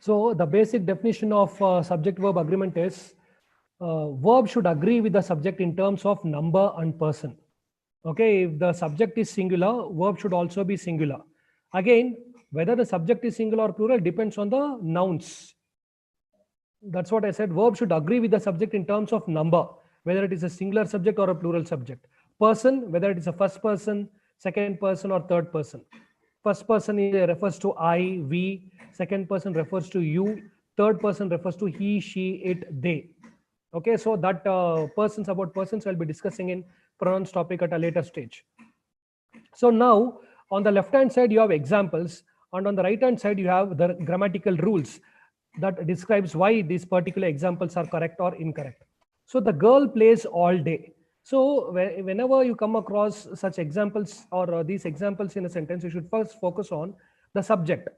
So the basic definition of subject-verb agreement is verb should agree with the subject in terms of number and person. Okay, if the subject is singular, verb should also be singular. Again, whether the subject is singular or plural depends on the nouns. That's what I said. Verb should agree with the subject in terms of number, whether it is a singular subject or a plural subject. Person, whether it is a first person, second person, or third person. First person refers to I, we. Second person refers to you. Third person refers to he, she, it, they. Okay, so that persons about persons I'll be discussing in pronouns topic at a later stage. So now on the left hand side you have examples, and on the right hand side you have the grammatical rules that describes why these particular examples are correct or incorrect. So the girl plays all day. So whenever you come across such examples or these examples in a sentence, you should first focus on the subject.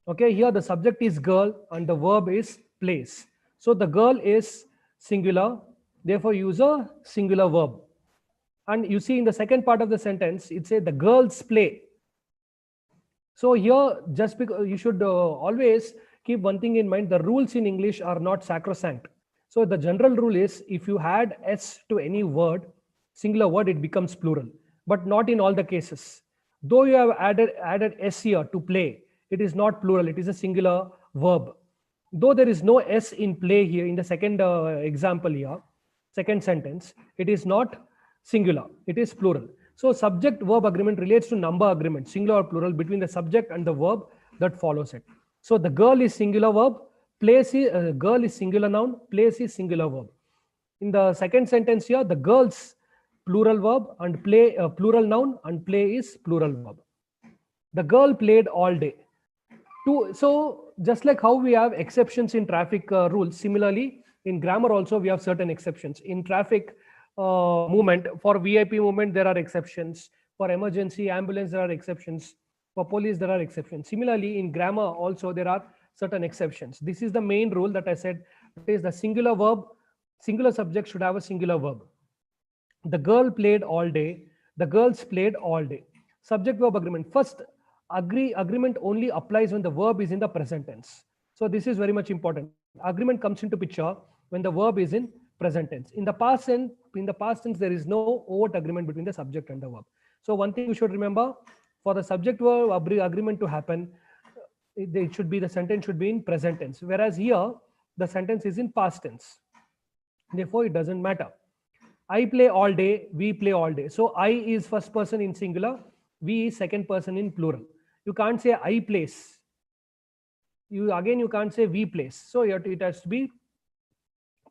Okay, here the subject is girl and the verb is plays. So the girl is singular, therefore use a singular verb. And you see in the second part of the sentence, it says the girls play. So here, just because you should always keep one thing in mind, the rules in English are not sacrosanct. So the general rule is if you add s to any word, singular word, it becomes plural, but not in all the cases. Though you have added s here to play, it is not plural, it is a singular verb. Though there is no s in play here in the second example here, second sentence, it is not singular, it is plural. So subject verb agreement relates to number agreement, singular or plural, between the subject and the verb that follows it. So the girl is singular verb, plays is girl is singular noun, plays is singular verb. In the second sentence here, the girls plural verb and play plural noun and play is plural verb. The girl played all day. So just like how we have exceptions in traffic rules, similarly in grammar also we have certain exceptions. In traffic movement, for VIP movement there are exceptions. For emergency ambulance there are exceptions. For police there are exceptions. Similarly in grammar also there are certain exceptions. This is the main rule that I said. It is the singular verb, singular subject should have a singular verb. The girl played all day. The girls played all day. Subject verb agreement. First, agreement only applies when the verb is in the present tense. So this is very much important. Agreement comes into picture when the verb is in present tense. In the past tense, there is no overt agreement between the subject and the verb. So one thing you should remember, for the subject verb agreement to happen, the sentence should be in present tense. Whereas here, the sentence is in past tense. Therefore, it doesn't matter. I play all day, we play all day. So I is first person in singular, we is second person in plural. You can't say I plays. You can't say we plays. So it has to be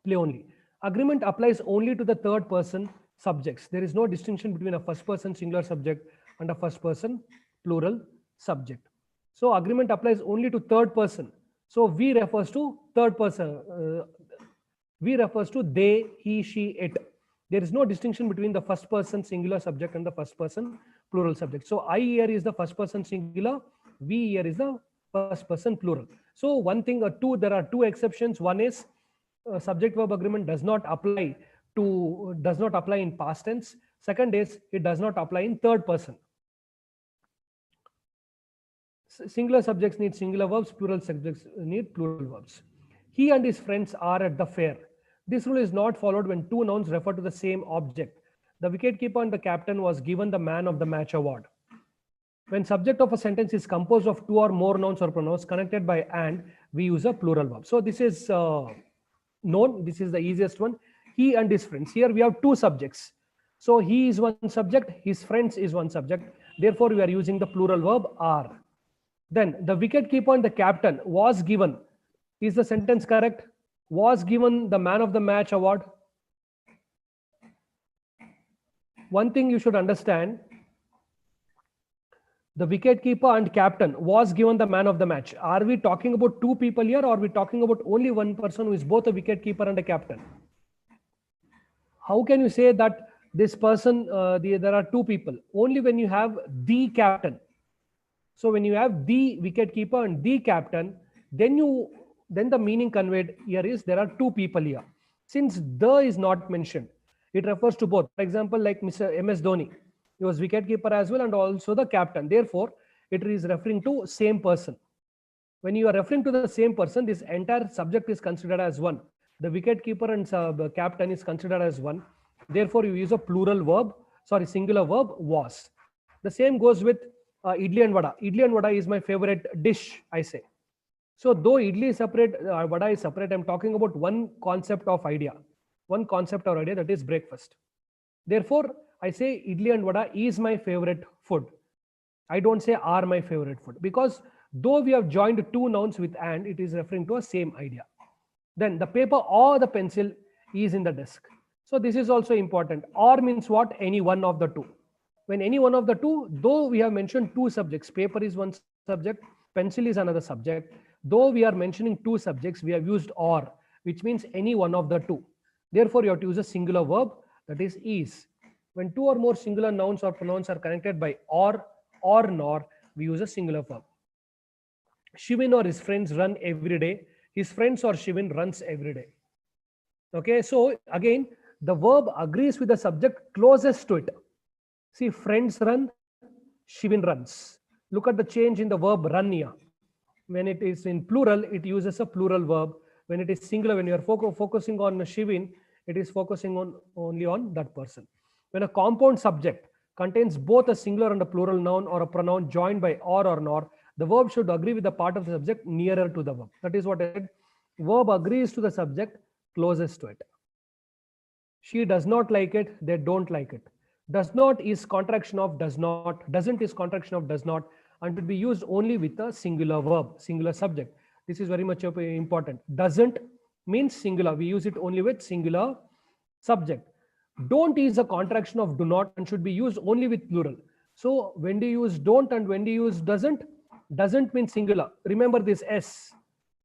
play only. Agreement applies only to the third person subjects. There is no distinction between a first person singular subject and a first person plural subject. So agreement applies only to third person. So we refers to third person. We refers to they, he, she, it. There is no distinction between the first person singular subject and the first person plural subject. So I here is the first person singular, we here is the first person plural. So one thing there are two exceptions. One is subject verb agreement does not apply in past tense. Second is it does not apply in third person. Singular subjects need singular verbs, plural subjects need plural verbs. He and his friends are at the fair. This rule is not followed when two nouns refer to the same object. The wicketkeeper and the captain was given the man of the match award. When subject of a sentence is composed of two or more nouns or pronouns connected by and, we use a plural verb. So this is known. This is the easiest one. He and his friends. Here we have two subjects. So he is one subject, his friends is one subject. Therefore, we are using the plural verb are. Then the wicketkeeper and the captain was given. Is the sentence correct? Was given the man of the match award. One thing you should understand, the wicketkeeper and captain was given the man of the match. Are we talking about two people here, or are we talking about only one person who is both a wicketkeeper and a captain? How can you say that this person, there are two people? Only when you have the captain. So when you have the wicketkeeper and the captain, then the meaning conveyed here is there are two people here. Since the is not mentioned, it refers to both. For example, like Mr. MS Dhoni, he was wicketkeeper as well and also the captain. Therefore, it is referring to same person. When you are referring to the same person, this entire subject is considered as one. The wicket keeper and captain is considered as one. Therefore, you use a plural verb, sorry, singular verb, was. The same goes with idli and vada. Idli and vada is my favorite dish, I say. So though idli is separate, vada is separate, I'm talking about one concept of idea. One concept or idea, that is breakfast. Therefore, I say idli and vada is my favorite food. I don't say are my favorite food, because though we have joined two nouns with and, it is referring to a same idea. Then the paper or the pencil is in the desk. So this is also important. Or means what? Any one of the two. When any one of the two, though we have mentioned two subjects, paper is one subject, pencil is another subject. Though we are mentioning two subjects, we have used or, which means any one of the two. Therefore, you have to use a singular verb, that is. When two or more singular nouns or pronouns are connected by or nor, we use a singular verb. Shivin or his friends run every day. His friends or Shivin runs every day. Okay, so again, the verb agrees with the subject closest to it. See, friends run, Shivin runs. Look at the change in the verb run here. When it is in plural, it uses a plural verb. When it is singular, when you are focusing on Shivin, it is focusing on only on that person. When a compound subject contains both a singular and a plural noun or a pronoun joined by or nor, the verb should agree with the part of the subject nearer to the verb. That is what I said. Verb agrees to the subject closest to it. She does not like it, they don't like it. Does not is contraction of does not, doesn't is contraction of does not, and should be used only with a singular verb, singular subject. This is very much important. Doesn't means singular. We use it only with singular subject. Don't is a contraction of do not and should be used only with plural. So when do you use don't and when do you use doesn't? Doesn't mean singular. Remember this S.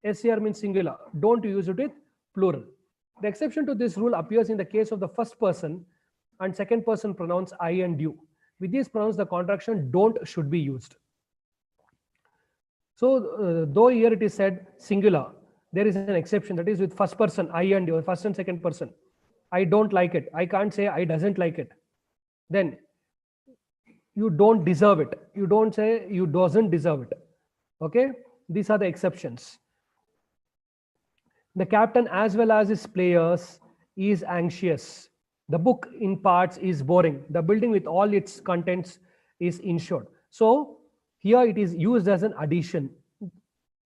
S here means singular. Don't use it with plural. The exception to this rule appears in the case of the first person and second person pronouns I and you. With these pronouns, the contraction don't should be used. So though here it is said singular, there is an exception, that is with first person I and you, first and second person. I don't like it. I can't say I doesn't like it. Then you don't deserve it. You don't say you doesn't deserve it. Okay, these are the exceptions. The captain as well as his players is anxious. The book in parts is boring. The building with all its contents is insured. So here it is used as an addition.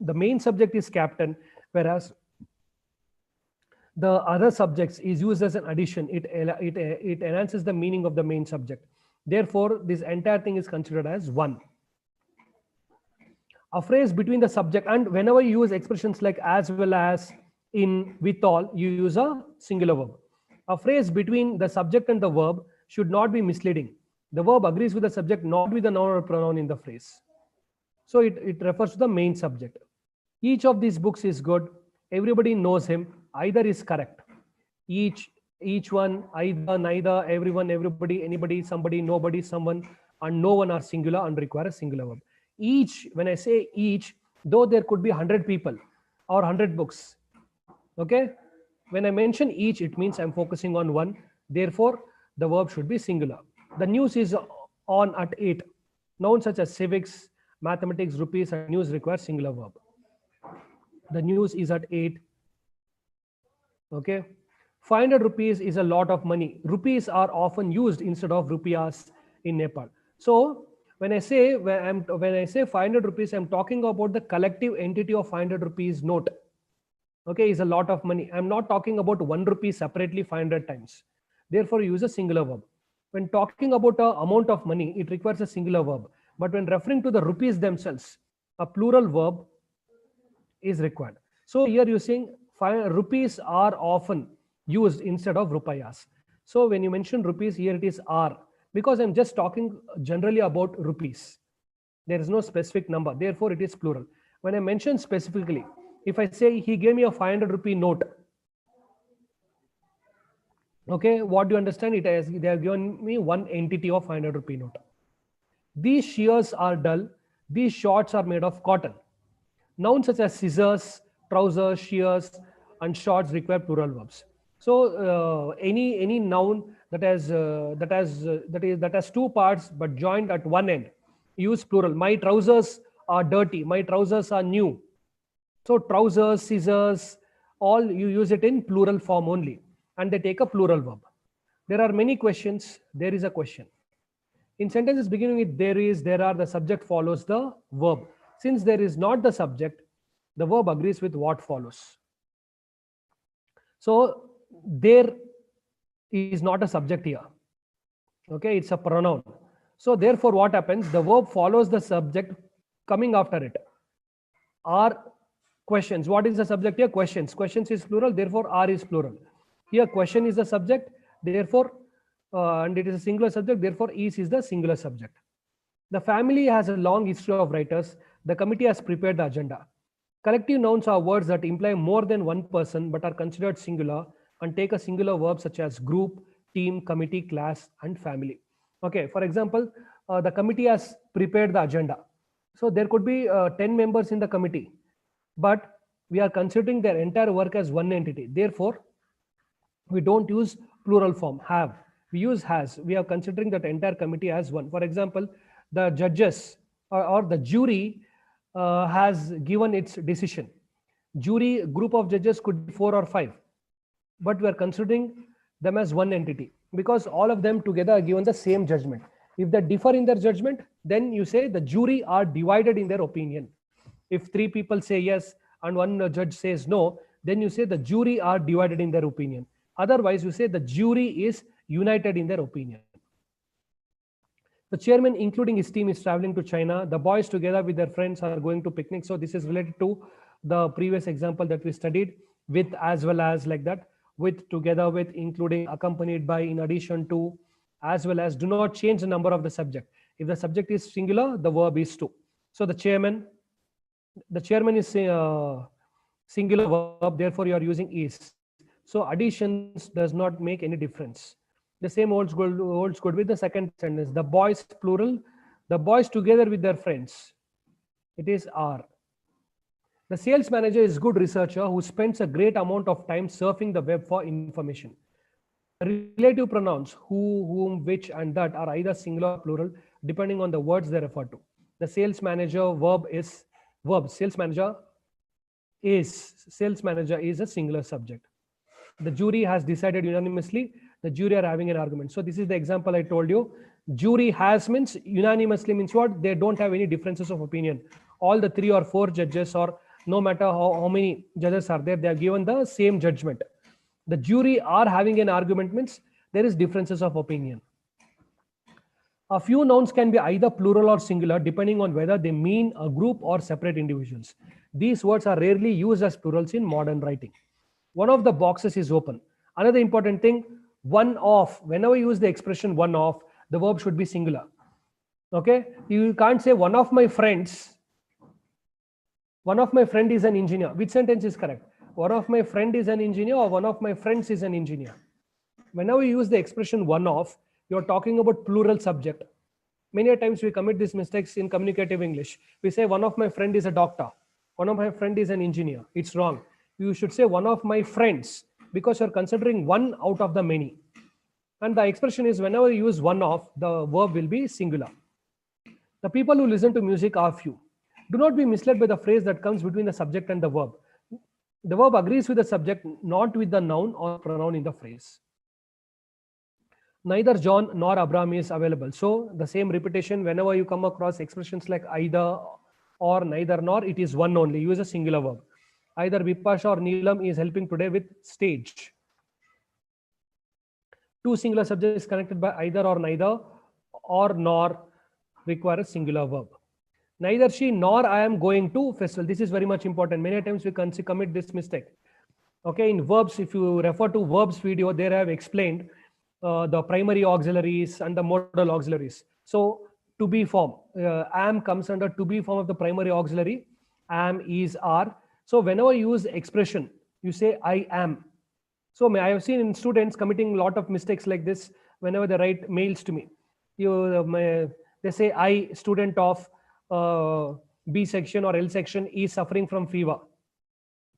The main subject is captain, whereas the other subjects is used as an addition. It enhances the meaning of the main subject. Therefore, this entire thing is considered as one. A phrase between the subject, and whenever you use expressions like as well as, in, with all, you use a singular verb. A phrase between the subject and the verb should not be misleading. The verb agrees with the subject, not with the noun or pronoun in the phrase. So it refers to the main subject. Each of these books is good. Everybody knows him. Either is correct. Each one, either, neither, everyone, everybody, anybody, somebody, nobody, someone, and no one are singular and require a singular verb. Each, when I say each, though there could be 100 people or 100 books. Okay? When I mention each, it means I'm focusing on one. Therefore, the verb should be singular. The news is on at 8. Nouns such as civics, mathematics, rupees, and news require singular verb. The news is at 8. Okay. 500 rupees is a lot of money. Rupees are often used instead of rupias in Nepal. So when I say 500 rupees, I'm talking about the collective entity of 500 rupees note. Okay, is a lot of money. I'm not talking about 1 rupee separately 500 times. Therefore, use a singular verb. When talking about an amount of money, it requires a singular verb. But when referring to the rupees themselves, a plural verb is required. So here you're saying rupees are often used instead of rupayas. So when you mention rupees, here it is are, because I'm just talking generally about rupees. There is no specific number. Therefore, it is plural. When I mention specifically, if I say he gave me a 500 rupee note, okay, what do you understand? It as they have given me one entity of 500 rupee note. These shears are dull. These shorts are made of cotton. Nouns such as scissors, trousers, shears, and shorts require plural verbs. So any noun that has two parts but joined at one end, use plural. My trousers are dirty. My trousers are new. So trousers, scissors, all you use it in plural form only, and they take a plural verb. There are many questions. There is a question. In sentences beginning with there is, there are, the subject follows the verb. Since there is not the subject, the verb agrees with what follows. So there is not a subject here. Okay, it's a pronoun. So therefore what happens? The verb follows the subject coming after it. Are questions. What is the subject here? Questions. Questions is plural, therefore are is plural. Here question is the subject, therefore and it is a singular subject, therefore is the singular subject. The family has a long history of writers. The committee has prepared the agenda. Collective nouns are words that imply more than one person but are considered singular and take a singular verb such as group, team, committee, class, and family. Okay, for example, the committee has prepared the agenda. So there could be 10 members in the committee, but we are considering their entire work as one entity. Therefore, we don't use plural form, have. We use has. We are considering that entire committee as one. For example, the judges or the jury has given its decision. Jury group of judges could be 4 or 5, but we are considering them as one entity because all of them together are given the same judgment. If they differ in their judgment, then you say the jury are divided in their opinion. If 3 people say yes and one judge says no, then you say the jury are divided in their opinion. Otherwise, you say the jury is united in their opinion. The chairman, including his team, is traveling to China. The boys, together with their friends, are going to picnic. So this is related to the previous example that we studied, with, as well as, like that. With, together with, including, accompanied by, in addition to, as well as. Do not change the number of the subject. If the subject is singular, the verb is to. So the chairman is singular verb, therefore you are using is. So additions does not make any difference. The same holds good with the second sentence. The boys, plural, the boys together with their friends. It is are. The sales manager is a good researcher who spends a great amount of time surfing the web for information. Relative pronouns who, whom, which, and that are either singular or plural depending on the words they refer to. The sales manager verb is verb. Sales manager is a singular subject. The jury has decided unanimously. The jury are having an argument. So this is the example I told you. Jury has means unanimously means what? They don't have any differences of opinion. All the 3 or 4 judges, or no matter how many judges are there, they are given the same judgment. The jury are having an argument means there is differences of opinion. A few nouns can be either plural or singular depending on whether they mean a group or separate individuals. These words are rarely used as plurals in modern writing. One of the boxes is open. Another important thing, one of. Whenever you use the expression one of, the verb should be singular. Okay? You can't say one of my friends. One of my friend is an engineer. Which sentence is correct? One of my friend is an engineer or one of my friends is an engineer. Whenever you use the expression one of, you're talking about plural subject. Many times we commit these mistakes in communicative English. We say one of my friend is a doctor. One of my friend is an engineer. It's wrong. You should say one of my friends because you're considering one out of the many. And the expression is whenever you use one of, the verb will be singular. The people who listen to music are few. Do not be misled by the phrase that comes between the subject and the verb. The verb agrees with the subject, not with the noun or pronoun in the phrase. Neither John nor Abraham is available. So the same repetition, whenever you come across expressions like either or neither nor, it is one only. Use a singular verb. Either Vipasha or Neelam is helping today with stage. 2 singular subjects connected by either or neither or nor require a singular verb. Neither she nor I am going to festival. This is very much important. Many times we commit this mistake. Okay, in verbs, if you refer to verbs video, there I have explained the primary auxiliaries and the modal auxiliaries. So to be form, am comes under to be form of the primary auxiliary. Am, is, are. So whenever you use expression, you say I am. So I have seen in students committing a lot of mistakes like this whenever they write mails to me. They say I, student of B section or L section, is suffering from fever.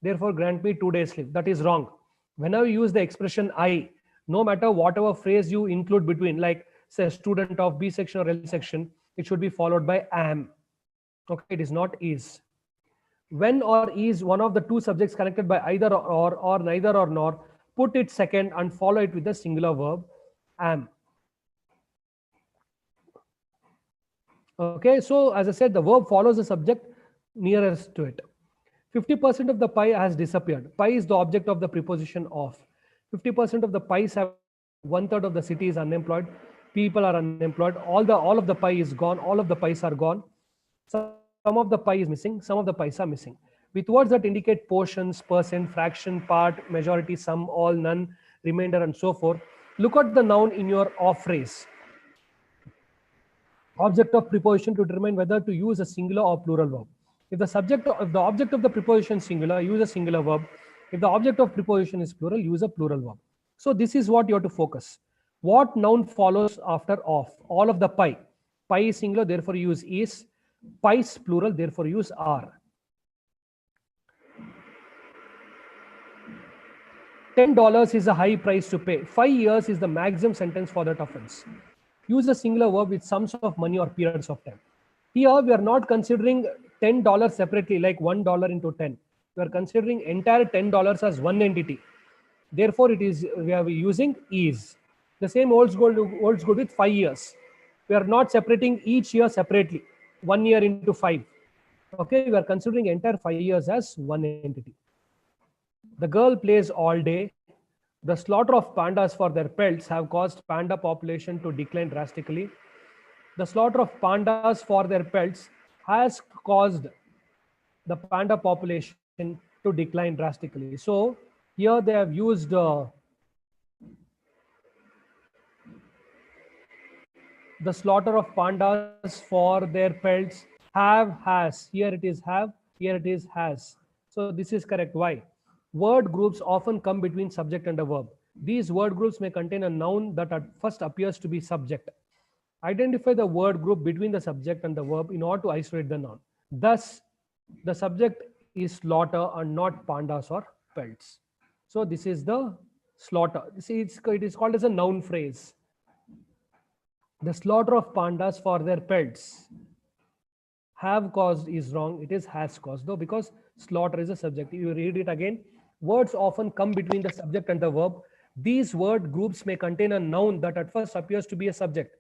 Therefore, grant me 2 days leave. That is wrong. Whenever you use the expression I, no matter whatever phrase you include between, like say student of B section or L section, it should be followed by am. Okay, it is not is. When or is one of the two subjects connected by either or neither or nor, put it second and follow it with the singular verb am. Okay, so as I said, the verb follows the subject nearest to it. 50% of the pie has disappeared. Pie is the object of the preposition of. 50% of the pies have disappeared. One third of the city is unemployed. People are unemployed. All of the pie is gone. All of the pies are gone. Some of the pie is missing. Some of the pies are missing. With words that indicate portions, percent, fraction, part, majority, some, all, none, remainder, and so forth, look at the noun in your off phrase. Object of preposition to determine whether to use a singular or plural verb. If the object of the preposition is singular, use a singular verb. If the object of preposition is plural, use a plural verb. So this is what you have to focus. What noun follows after of? All of the pie. Pie is singular, therefore use is. Pies plural, therefore use are. $10 is a high price to pay. 5 years is the maximum sentence for that offense. Use a singular verb with sums of money or periods of time. Here we are not considering $10 separately, like $1 into 10. We are considering entire $10 as one entity. Therefore, we are using is. The same holds good with 5 years. We are not separating each year separately, 1 year into 5. Okay, we are considering entire 5 years as one entity. The girl plays all day. The slaughter of pandas for their pelts have caused panda population to decline drastically. The slaughter of pandas for their pelts has caused the panda population to decline drastically. So here they have used the slaughter of pandas for their pelts have, has. Here it is have, here it is has. So this is correct. Why? Word groups often come between subject and a verb. These word groups may contain a noun that at first appears to be subject. Identify the word group between the subject and the verb in order to isolate the noun. Thus, the subject is slaughter and not pandas or pelts. So this is the slaughter. See, it is called as a noun phrase. The slaughter of pandas for their pelts have caused is wrong. It is has caused, though, because slaughter is a subject. You read it again. Words often come between the subject and the verb. These word groups may contain a noun that at first appears to be a subject.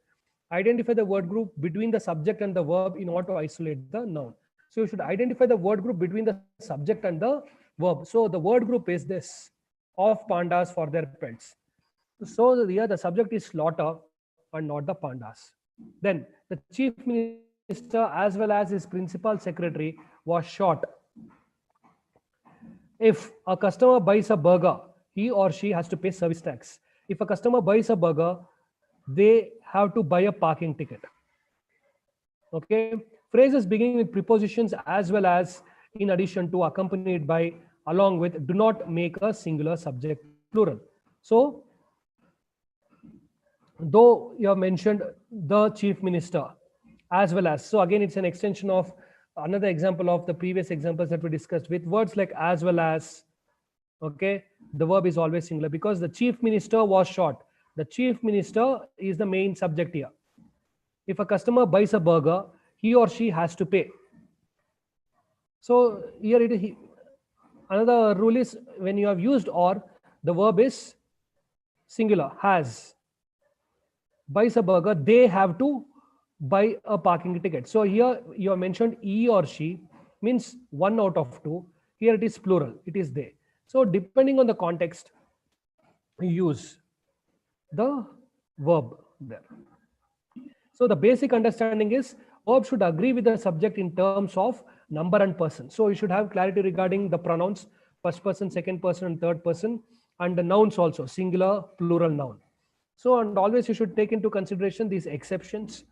Identify the word group between the subject and the verb in order to isolate the noun. So you should identify the word group between the subject and the verb. So the word group is this, of pandas for their pets. So here the subject is slaughter and not the pandas. Then the chief minister as well as his principal secretary was shot. If a customer buys a burger, he or she has to pay service tax. If a customer buys a burger, they have to buy a parking ticket. Okay. Phrases beginning with prepositions as well as in addition to, accompanied by, along with, do not make a singular subject plural. So, though you have mentioned the chief minister as well as, so again it's an extension of another example of the previous examples that we discussed. With words like as well as, okay, the verb is always singular because the chief minister was shot. The chief minister is the main subject here. If a customer buys a burger, he or she has to pay. So here it is. Another rule is when you have used or, the verb is singular, has. Buys a burger, they have to buy a parking ticket. So here you have mentioned he or she, means 1 out of 2. Here it is plural, it is they. So depending on the context, you use the verb there. So the basic understanding is verb should agree with the subject in terms of number and person. So you should have clarity regarding the pronouns, first person, second person, and third person, and the nouns also, singular, plural noun. So, and always you should take into consideration these exceptions,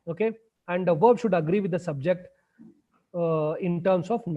okay? And the verb should agree with the subject in terms of